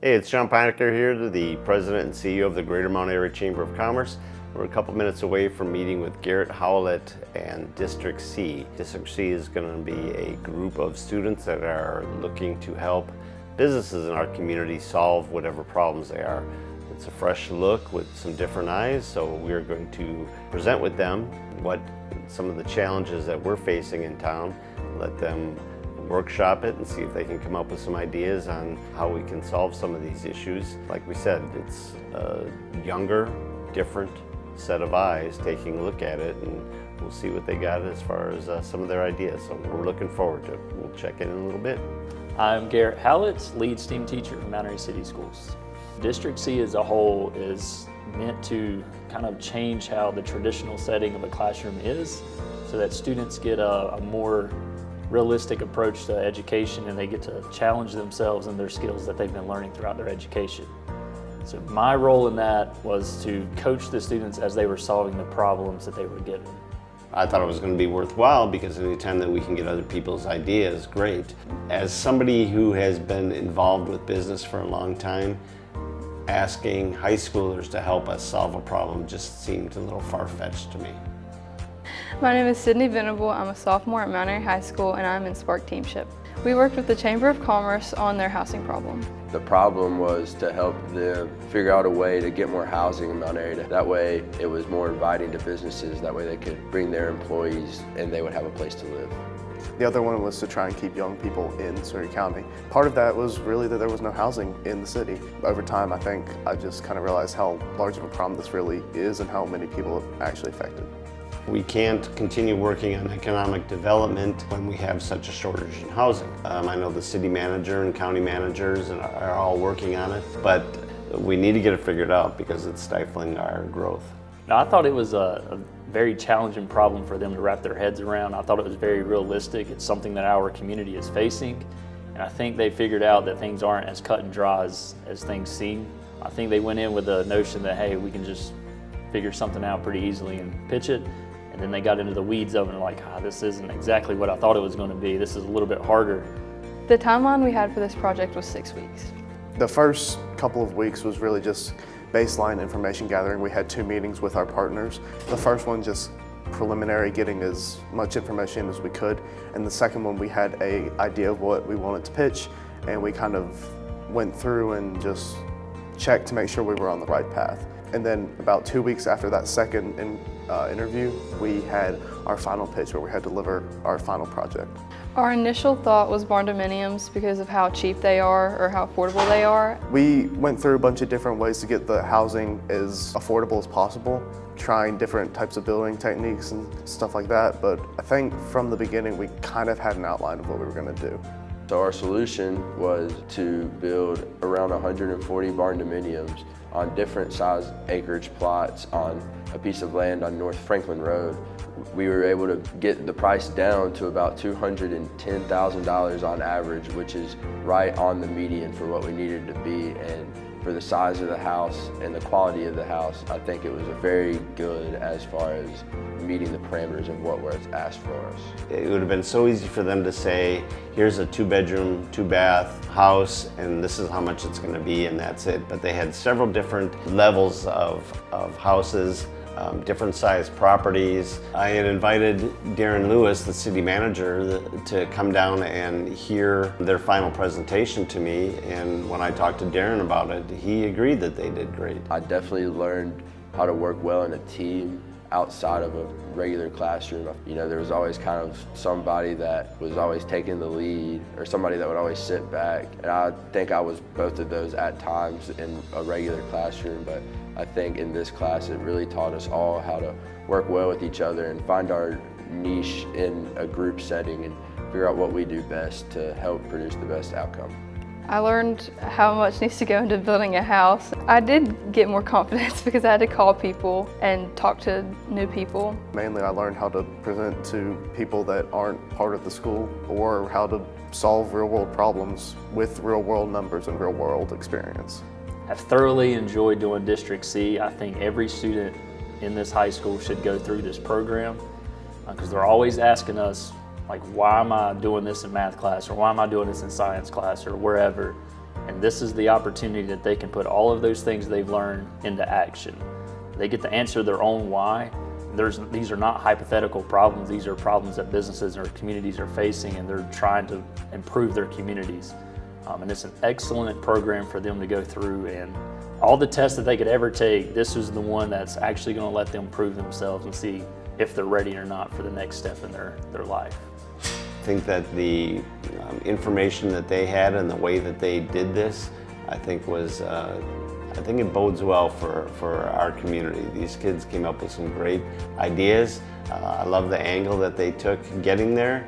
Hey, it's John Pynakker here, the President and CEO of the Greater Mount Airy Chamber of Commerce. We're a couple minutes away from meeting with Garrett Howlett and District C. District C is going to be a group of students that are looking to help businesses in our community solve whatever problems they are. It's a fresh look with some different eyes, so we're going to present with them what some of the challenges that we're facing in town, let them workshop it and see if they can come up with some ideas on how we can solve some of these issues. Like we said, it's a younger, different set of eyes taking a look at it, and we'll see what they got as far as some of their ideas. So we're looking forward to it. We'll check in a little bit. I'm Garrett Howlett, lead STEAM teacher from Mount Airy City Schools. District C as a whole is meant to kind of change how the traditional setting of a classroom is, so that students get a more realistic approach to education, and they get to challenge themselves and their skills that they've been learning throughout their education. So my role in that was to coach the students as they were solving the problems that they were given. I thought it was going to be worthwhile because anytime that we can get other people's ideas, great. As somebody who has been involved with business for a long time, asking high schoolers to help us solve a problem just seemed a little far-fetched to me. My name is Sydney Venable. I'm a sophomore at Mount Airy High School, and I'm in Spark Teamship. We worked with the Chamber of Commerce on their housing problem. The problem was to help them figure out a way to get more housing in Mount Airy. That way it was more inviting to businesses. That way they could bring their employees and they would have a place to live. The other one was to try and keep young people in Surrey County. Part of that was really that there was no housing in the city. Over time, I think I just kind of realized how large of a problem this really is and how many people it actually affected. We can't continue working on economic development when we have such a shortage in housing. I know the city manager and county managers are all working on it, but we need to get it figured out because it's stifling our growth. Now, I thought it was a very challenging problem for them to wrap their heads around. I thought it was very realistic. It's something that our community is facing, and I think they figured out that things aren't as cut and dry as things seem. I think they went in with the notion that, hey, we can just figure something out pretty easily and pitch it. And then they got into the weeds of it and like, this isn't exactly what I thought it was going to be. This is a little bit harder. The timeline we had for this project was 6 weeks. The first couple of weeks was really just baseline information gathering. We had 2 meetings with our partners. The first one just preliminary, getting as much information as we could. And the second one, we had an idea of what we wanted to pitch, and we kind of went through and just checked to make sure we were on the right path. And then about 2 weeks after that second interview, we had our final pitch where we had to deliver our final project. Our initial thought was barn-dominiums because of how cheap they are or how affordable they are. We went through a bunch of different ways to get the housing as affordable as possible, trying different types of building techniques and stuff like that. But I think from the beginning, we kind of had an outline of what we were going to do. So our solution was to build around 140 barn-dominiums on different size acreage plots on a piece of land on North Franklin Road. We were able to get the price down to about $210,000 on average, which is right on the median for what we needed to be. And for the size of the house and the quality of the house, I think it was very good as far as meeting the parameters of what was asked for us. It would have been so easy for them to say, here's a 2-bedroom, 2-bath house, and this is how much it's going to be, and that's it. But they had several different levels of houses, different sized properties. I had invited Darren Lewis, the city manager, to come down and hear their final presentation to me, and when I talked to Darren about it, he agreed that they did great. I definitely learned how to work well in a team outside of a regular classroom. You know, there was always kind of somebody that was always taking the lead or somebody that would always sit back. And I think I was both of those at times in a regular classroom, but I think in this class it really taught us all how to work well with each other and find our niche in a group setting and figure out what we do best to help produce the best outcome. I learned how much needs to go into building a house. I did get more confidence because I had to call people and talk to new people. Mainly I learned how to present to people that aren't part of the school, or how to solve real-world problems with real-world numbers and real-world experience. I've thoroughly enjoyed doing District C. I think every student in this high school should go through this program because they're always asking us, like, why am I doing this in math class, or why am I doing this in science class, or wherever? And this is the opportunity that they can put all of those things they've learned into action. They get to answer their own why. These are not hypothetical problems. These are problems that businesses or communities are facing, and they're trying to improve their communities. And it's an excellent program for them to go through, and all the tests that they could ever take, this is the one that's actually going to let them prove themselves and see if they're ready or not for the next step in their life. I think that the information that they had and the way that they did this, I think it bodes well for our community. These kids came up with some great ideas. I love the angle that they took getting there.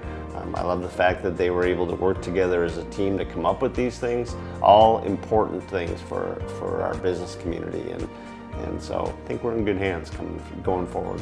I love the fact that they were able to work together as a team to come up with these things, all important things for our business community. And so I think we're in good hands going forward.